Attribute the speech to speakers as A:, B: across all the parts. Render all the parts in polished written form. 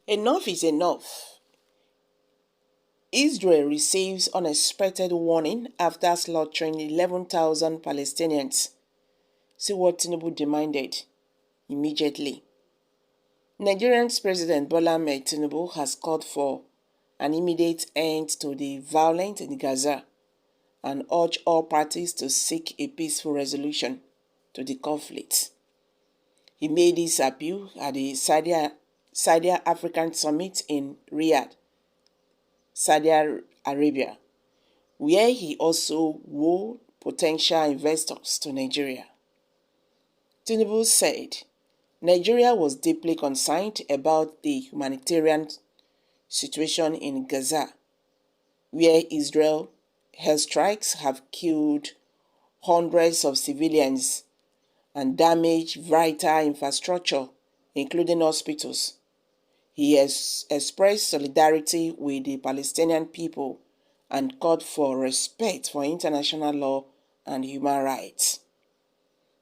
A: Enough is enough. Israel receives unexpected warning after slaughtering 11,000 Palestinians. See what Tinubu demanded immediately. Nigerian's President Bola Ahmed Tinubu has called for an immediate end to the violence in Gaza and urged all parties to seek a peaceful resolution to the conflict. He made this appeal at the Saudi African Summit in Riyadh, Saudi Arabia, where he also wooed potential investors to Nigeria. Tinubu said Nigeria was deeply concerned about the humanitarian situation in Gaza, where Israel airstrikes have killed hundreds of civilians and damaged vital infrastructure, including hospitals. He has expressed solidarity with the Palestinian people and called for respect for international law and human rights.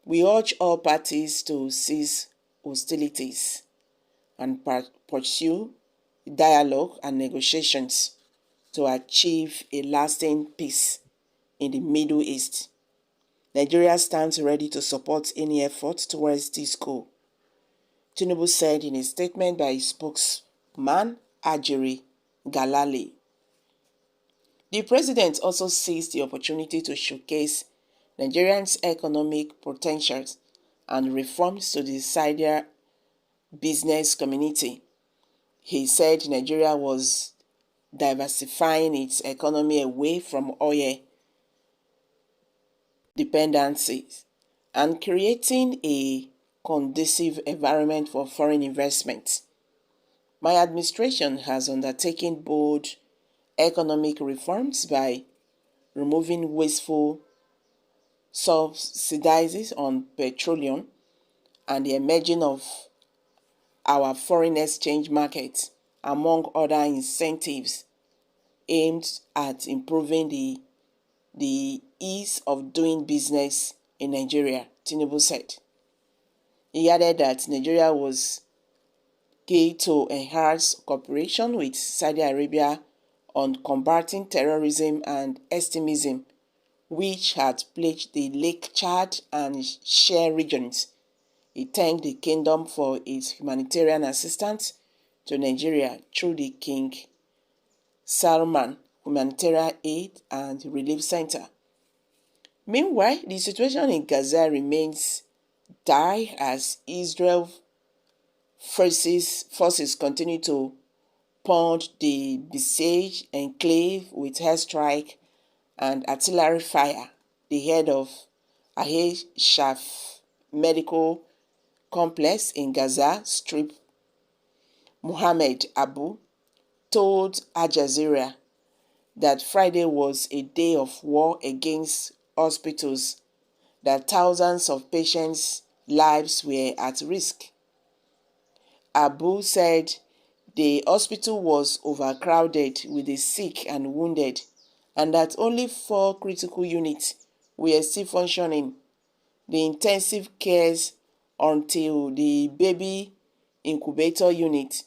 A: We urge all parties to cease hostilities and pursue dialogue and negotiations to achieve a lasting peace in the Middle East. Nigeria stands ready to support any effort towards this goal, Tinubu said in a statement by his spokesman, Ajiri Galali. The president also seized the opportunity to showcase Nigerians' economic potentials and reforms to the Saudi business community. He said Nigeria was diversifying its economy away from oil dependencies and creating a conducive environment for foreign investment. My administration has undertaken bold economic reforms by removing wasteful subsidies on petroleum and the emerging of our foreign exchange market, among other incentives aimed at improving the ease of doing business in Nigeria, Tinubu said. He added that Nigeria was key to enhance cooperation with Saudi Arabia on combating terrorism and extremism, which had plagued the Lake Chad and Share regions. He thanked the kingdom for its humanitarian assistance to Nigeria through the King Salman Humanitarian Aid and Relief Center. Meanwhile, the situation in Gaza remains dire as Israel forces continue to pound the besieged enclave with airstrike and artillery fire. The head of Shaf Medical Complex in Gaza Strip, Mohammed Abu, told Al Jazeera that Friday was a day of war against hospitals, that thousands of patients' lives were at risk. Abu said the hospital was overcrowded with the sick and wounded, and that only 4 critical units were still functioning. The intensive cares until the baby incubator unit,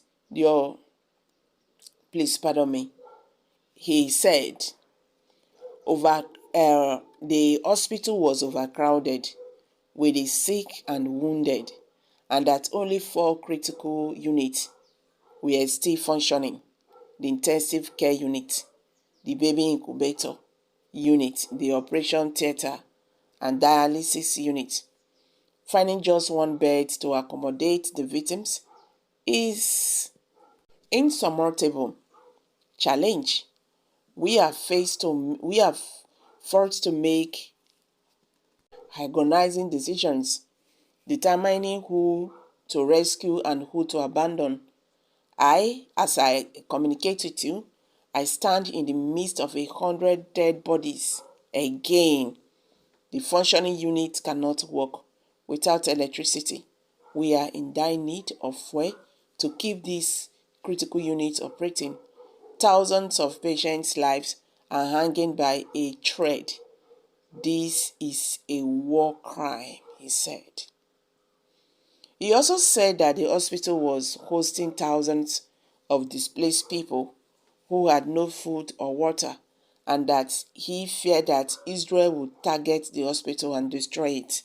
A: he said, the hospital was overcrowded with the sick and wounded, and that only 4 critical units were still functioning. The intensive care unit, the baby incubator unit, the operation theater, and dialysis unit. Finding just 1 bed to accommodate the victims is insurmountable challenge. We are forced to make agonizing decisions, determining who to rescue and who to abandon. As I communicate with you, I stand in the midst of 100 dead bodies. Again, the functioning unit cannot work without electricity. We are in dire need of fuel to keep these critical units operating. Thousands of patients' lives are hanging by a thread. This is a war crime, he said. He also said that the hospital was hosting thousands of displaced people who had no food or water, and that he feared that Israel would target the hospital and destroy it.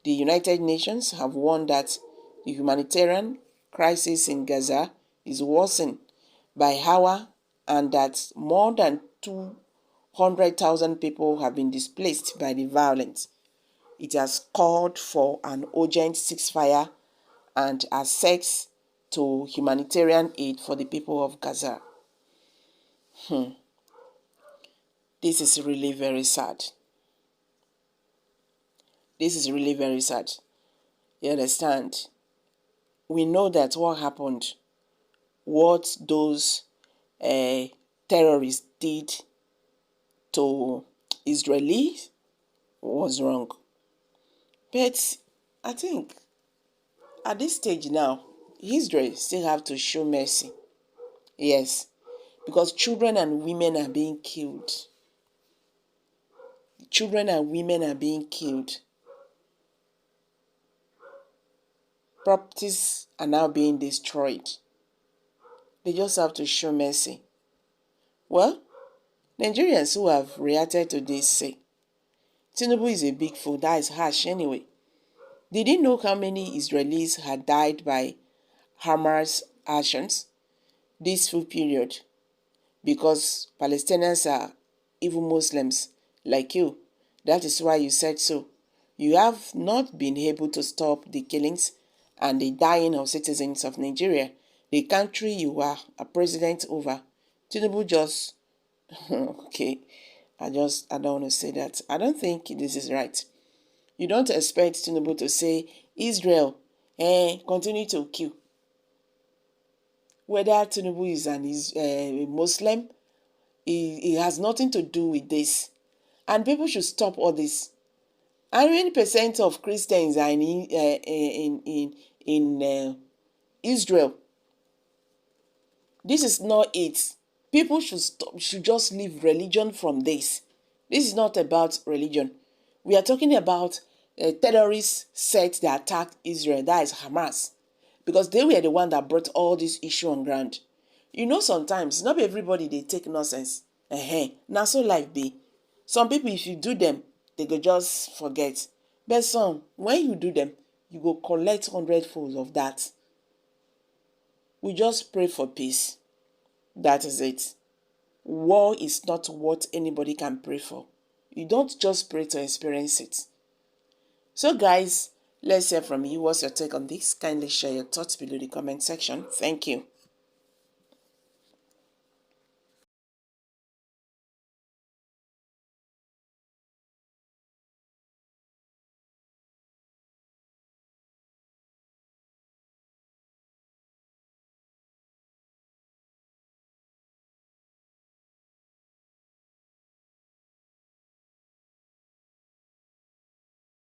A: The United Nations have warned that the humanitarian crisis in Gaza is worsening by hour and that more than 200,000 people have been displaced by the violence. It has called for an urgent ceasefire and access to humanitarian aid for the people of Gaza. This is really very sad. This is really very sad. You understand? We know that what happened, what those terrorists did to Israelis was wrong. But I think at this stage now, Israel still have to show mercy. Yes, because children and women are being killed. Children and women are being killed. Properties are now being destroyed. They just have to show mercy. Well, Nigerians who have reacted to this say, Tinubu is a big fool. That is harsh anyway. Did he know how many Israelis had died by Hamas actions this full period? Because Palestinians are even Muslims like you. That is why you said so. You have not been able to stop the killings and the dying of citizens of Nigeria, the country you are a president over. Tinubu just, okay, I don't want to say that. I don't think this is right. You don't expect Tinubu to say, Israel, continue to kill. Whether Tinubu is a Muslim, it has nothing to do with this. And people should stop all this. How many percent of Christians are in Israel? This is not it. People should just leave religion from this. This is not about religion. We are talking about a terrorist set that attacked Israel, that is Hamas, because they were the one that brought all this issue on ground. You know, sometimes not everybody they take nonsense. Now so life be. Some people, if you do them, they go just forget. But some, when you do them, you go collect hundredfold of that. We just pray for peace. That is it. War is not what anybody can pray for. You don't just pray to experience it. So guys, let's hear from you. What's your take on this? Kindly share your thoughts below the comment section. Thank you.